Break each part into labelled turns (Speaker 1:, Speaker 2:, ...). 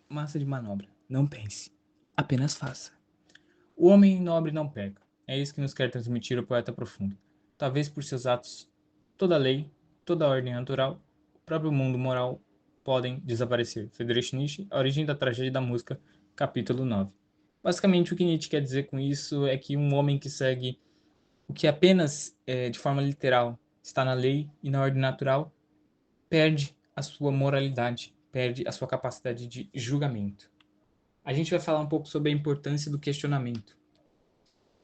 Speaker 1: Massa de manobra. Não pense. Apenas faça. O homem nobre não peca. É isso que nos quer transmitir o poeta profundo. Talvez por seus atos, toda lei, toda ordem natural, o próprio mundo moral podem desaparecer. Friedrich Nietzsche, A Origem da Tragédia da Música, capítulo 9. Basicamente, o que Nietzsche quer dizer com isso é que um homem que segue o que apenas, de forma literal, está na lei e na ordem natural, perde a sua moralidade, perde a sua capacidade de julgamento. A gente vai falar um pouco sobre a importância do questionamento.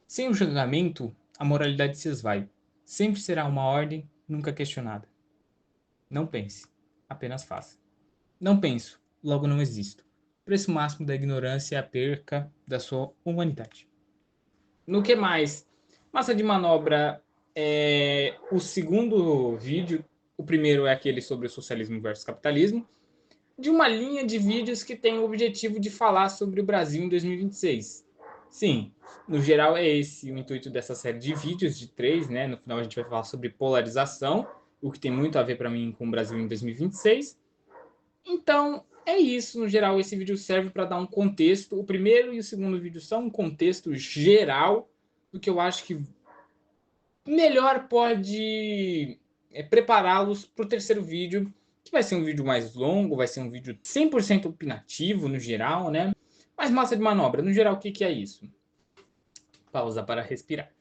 Speaker 1: Sem o julgamento, a moralidade se esvai. Sempre será uma ordem nunca questionada. Não pense, apenas faça. Não penso, logo não existo. O preço máximo da ignorância é a perca da sua humanidade. No que mais? Massa de manobra é o segundo vídeo. O primeiro é aquele sobre o socialismo versus capitalismo, de uma linha de vídeos que tem o objetivo de falar sobre o Brasil em 2026. Sim, no geral é esse o intuito dessa série de vídeos, de 3, né? No final a gente vai falar sobre polarização, o que tem muito a ver para mim com o Brasil em 2026. Então, é isso. No geral, esse vídeo serve para dar um contexto. O primeiro e o segundo vídeo são um contexto geral do que eu acho que melhor pode prepará-los para o terceiro vídeo, que vai ser um vídeo mais longo, vai ser um vídeo 100% opinativo no geral, né? Mas massa de manobra, no geral, o que, que é isso? Pausa para respirar.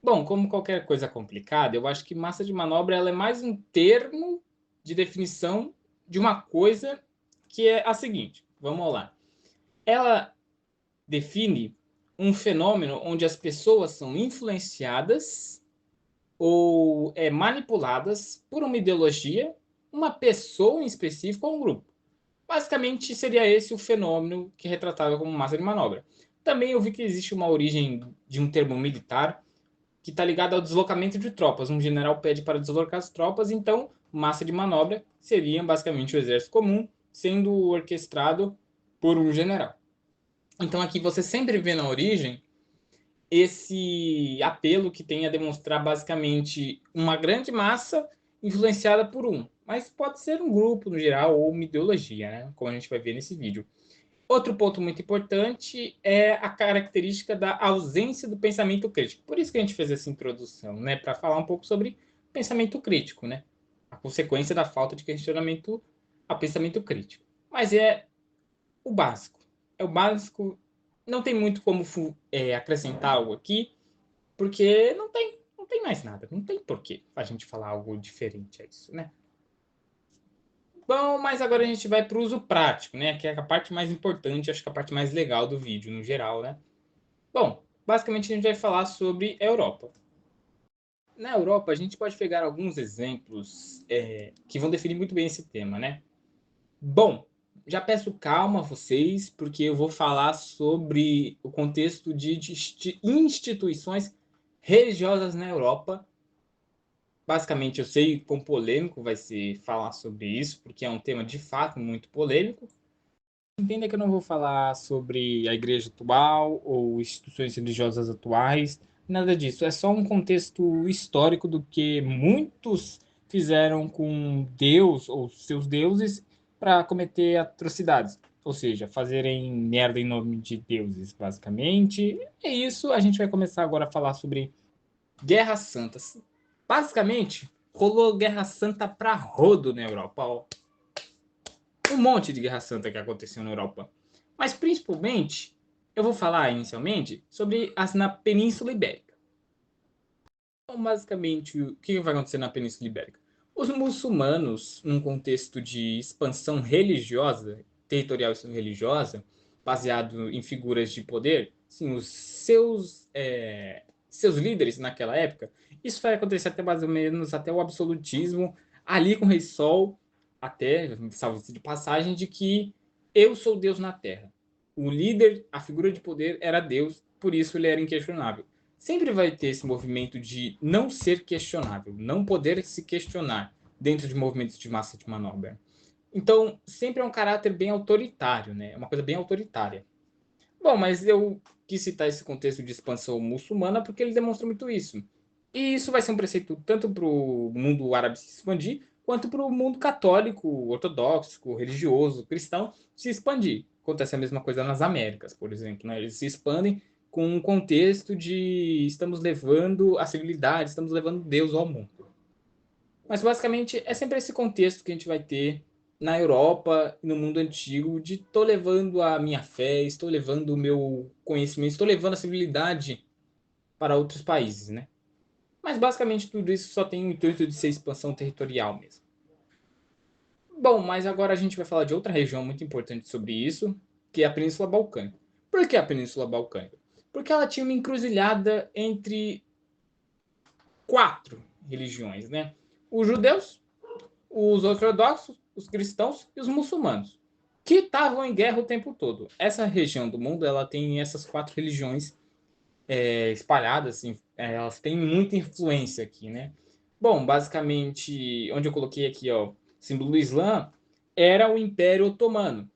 Speaker 1: Bom, como qualquer coisa complicada, eu acho que massa de manobra ela é mais um termo de definição de uma coisa que é a seguinte. Vamos lá. Ela define um fenômeno onde as pessoas são influenciadas ou manipuladas por uma ideologia, uma pessoa em específico ou um grupo. Basicamente, seria esse o fenômeno que é retratado como massa de manobra. Também eu vi que existe uma origem de um termo militar que está ligado ao deslocamento de tropas. Um general pede para deslocar as tropas, então massa de manobra seria basicamente o exército comum sendo orquestrado por um general. Então aqui você sempre vê na origem esse apelo que tem a demonstrar basicamente uma grande massa influenciada por um, mas pode ser um grupo no geral ou uma ideologia, né? Como a gente vai ver nesse vídeo. Outro ponto muito importante é a característica da ausência do pensamento crítico. Por isso que a gente fez essa introdução, né? Para falar um pouco sobre pensamento crítico, né? A consequência da falta de questionamento a pensamento crítico. Mas é o básico. É o básico. Não tem muito como acrescentar algo aqui, porque não tem mais nada. Não tem porquê a gente falar algo diferente a isso, né? Bom, mas agora a gente vai para o uso prático, né? Que é a parte mais importante, acho que a parte mais legal do vídeo, no geral, né? Bom, basicamente a gente vai falar sobre a Europa. Na Europa, a gente pode pegar alguns exemplos que vão definir muito bem esse tema, né? Bom, já peço calma a vocês, porque eu vou falar sobre o contexto de instituições religiosas na Europa. Basicamente, eu sei quão polêmico vai ser falar sobre isso, porque é um tema de fato muito polêmico. Entenda que eu não vou falar sobre a igreja atual ou instituições religiosas atuais, nada disso. É só um contexto histórico do que muitos fizeram com Deus ou seus deuses para cometer atrocidades. Ou seja, fazerem merda em nome de deuses, basicamente. É isso. A gente vai começar agora a falar sobre guerras santas. Basicamente, rolou guerra santa pra rodo na Europa. Ó, um monte de guerra santa que aconteceu na Europa. Mas principalmente, eu vou falar inicialmente sobre as na Península Ibérica. Então, basicamente, o que vai acontecer na Península Ibérica? Os muçulmanos, num contexto de expansão religiosa, territorial e religiosa, baseado em figuras de poder, sim, os seus líderes naquela época, isso vai acontecer até mais ou menos até o absolutismo, ali com o Rei Sol, até, salve de passagem, de que eu sou Deus na Terra. O líder, a figura de poder era Deus, por isso ele era inquestionável. Sempre vai ter esse movimento de não ser questionável, não poder se questionar dentro de movimentos de massa de manobra. Então, sempre é um caráter bem autoritário, né? É uma coisa bem autoritária. Bom, mas eu quis citar esse contexto de expansão muçulmana porque ele demonstra muito isso. E isso vai ser um preceito tanto para o mundo árabe se expandir, quanto para o mundo católico, ortodoxo, religioso, cristão se expandir. Acontece a mesma coisa nas Américas, por exemplo, né? Eles se expandem com um contexto de estamos levando a civilidade, estamos levando Deus ao mundo. Mas basicamente é sempre esse contexto que a gente vai ter na Europa e no mundo antigo de estou levando a minha fé, estou levando o meu conhecimento, estou levando a civilidade para outros países, né? Mas basicamente tudo isso só tem o intuito de ser expansão territorial mesmo. Bom, mas agora a gente vai falar de outra região muito importante sobre isso, que é a Península Balcânica. Por que a Península Balcânica? Porque ela tinha uma encruzilhada entre quatro religiões, né? Os judeus, os ortodoxos, os cristãos e os muçulmanos, que estavam em guerra o tempo todo. Essa região do mundo ela tem essas quatro religiões espalhadas, assim, elas têm muita influência aqui, né? Bom, basicamente, onde eu coloquei aqui, ó, símbolo do Islã, era o Império Otomano.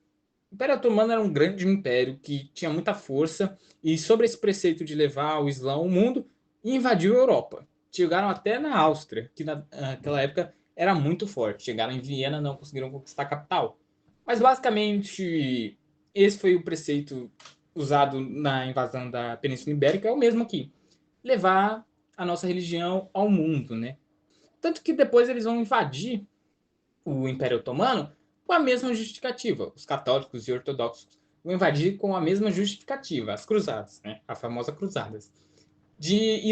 Speaker 1: O Império Otomano era um grande império que tinha muita força e sobre esse preceito de levar o Islã ao mundo, invadiu a Europa. Chegaram até na Áustria, que naquela época era muito forte. Chegaram em Viena, não conseguiram conquistar a capital. Mas basicamente esse foi o preceito usado na invasão da Península Ibérica, é o mesmo aqui. Levar a nossa religião ao mundo, né? Tanto que depois eles vão invadir o Império Otomano com a mesma justificativa. Os católicos e ortodoxos vão invadir com a mesma justificativa, as cruzadas, né? A famosa cruzadas, de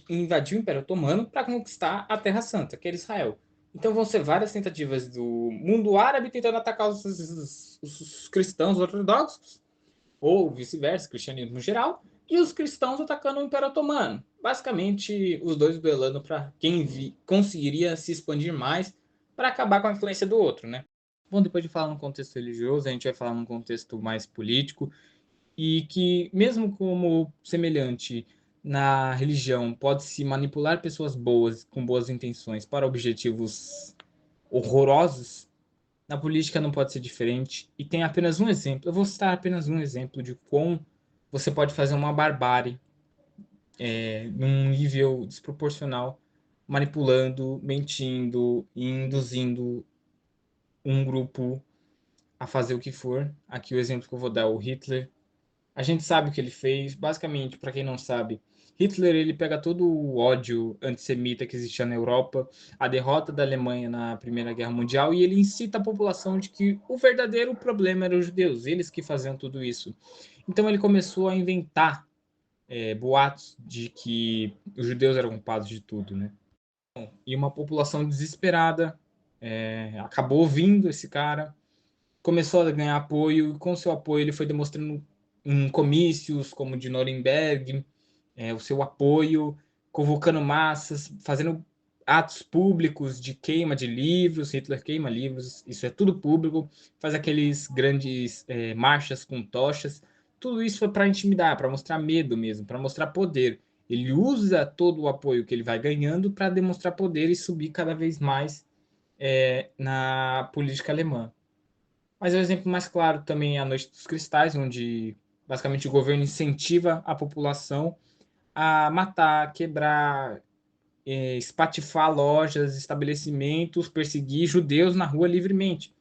Speaker 1: invadir o Império Otomano para conquistar a Terra Santa, que era Israel. Então vão ser várias tentativas do mundo árabe tentando atacar os cristãos ortodoxos, ou vice-versa, cristianismo no geral, e os cristãos atacando o Império Otomano. Basicamente, os dois duelando para quem conseguiria se expandir mais para acabar com a influência do outro, né? Bom, depois de falar no contexto religioso, a gente vai falar num contexto mais político, e que, mesmo como semelhante na religião, pode-se manipular pessoas boas, com boas intenções, para objetivos horrorosos, na política não pode ser diferente. E tem apenas um exemplo. Eu vou citar apenas um exemplo de como você pode fazer uma barbárie num nível desproporcional, manipulando, mentindo e induzindo um grupo a fazer o que for. Aqui o exemplo que eu vou dar é o Hitler. A gente sabe o que ele fez. Basicamente, para quem não sabe, Hitler ele pega todo o ódio antissemita que existia na Europa, a derrota da Alemanha na Primeira Guerra Mundial, e ele incita a população de que o verdadeiro problema eram os judeus, eles que faziam tudo isso. Então ele começou a inventar boatos de que os judeus eram culpados de tudo, né? E uma população desesperada acabou ouvindo esse cara, começou a ganhar apoio, e com seu apoio ele foi demonstrando em comícios como o de Nuremberg, o seu apoio, convocando massas, fazendo atos públicos de queima de livros, Hitler queima livros, isso é tudo público, faz aqueles grandes marchas com tochas, tudo isso foi para intimidar, para mostrar medo mesmo, para mostrar poder. Ele usa todo o apoio que ele vai ganhando para demonstrar poder e subir cada vez mais na política alemã. Mas o exemplo mais claro também é a Noite dos Cristais, onde basicamente o governo incentiva a população a matar, quebrar, espatifar lojas, estabelecimentos, perseguir judeus na rua livremente.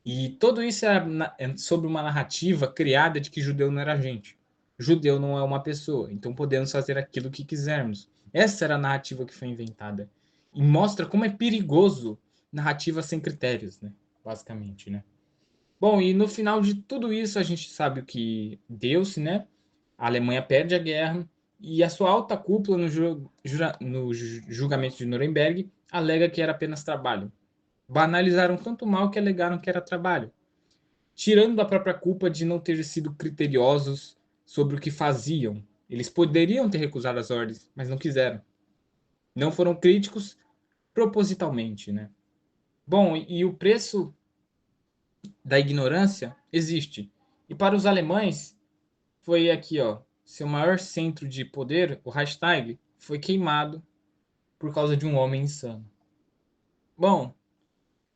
Speaker 1: E tudo isso é sobre uma narrativa criada de que judeu não era gente. Judeu não é uma pessoa, então podemos fazer aquilo que quisermos. Essa era a narrativa que foi inventada. E mostra como é perigoso narrativa sem critérios, né? Basicamente, né? Bom, e no final de tudo isso, a gente sabe o que deu-se, né? A Alemanha perde a guerra e a sua alta cúpula no julgamento de Nuremberg alega que era apenas trabalho. Banalizaram tanto mal que alegaram que era trabalho, tirando da própria culpa de não ter sido criteriosos sobre o que faziam. Eles poderiam ter recusado as ordens, mas não quiseram. Não foram críticos propositalmente, né? Bom, e o preço da ignorância existe. E para os alemães, foi aqui, ó, seu maior centro de poder, o Reichstag, foi queimado por causa de um homem insano. Bom,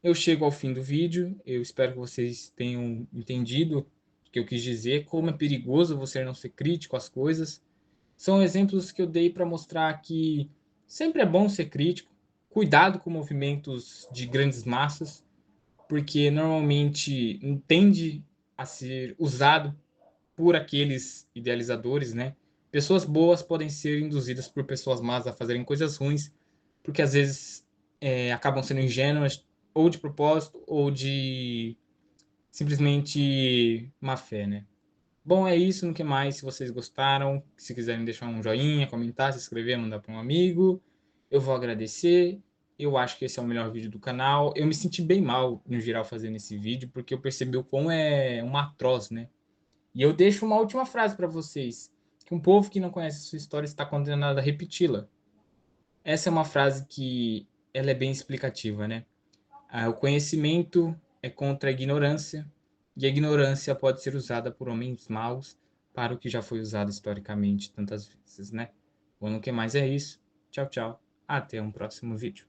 Speaker 1: eu chego ao fim do vídeo. Eu espero que vocês tenham entendido o que eu quis dizer, como é perigoso você não ser crítico às coisas. São exemplos que eu dei para mostrar que sempre é bom ser crítico cuidado com movimentos de grandes massas, porque normalmente tende a ser usado por aqueles idealizadores, né? Pessoas boas podem ser induzidas por pessoas más a fazerem coisas ruins, porque às vezes acabam sendo ingênuas, ou de propósito, ou de simplesmente má fé, né? Bom, é isso, no que mais, se vocês gostaram, se quiserem deixar um joinha, comentar, se inscrever, mandar para um amigo, eu vou agradecer. Eu acho que esse é o melhor vídeo do canal. Eu me senti bem mal, no geral, fazendo esse vídeo, porque eu percebi o quão é um atroz, né? E eu deixo uma última frase para vocês, que um povo que não conhece a sua história está condenado a repeti-la. Essa é uma frase que ela é bem explicativa, né? O conhecimento é contra a ignorância, e a ignorância pode ser usada por homens maus para o que já foi usado historicamente tantas vezes, né? Bom, no que mais é isso. Tchau, tchau. Até um próximo vídeo.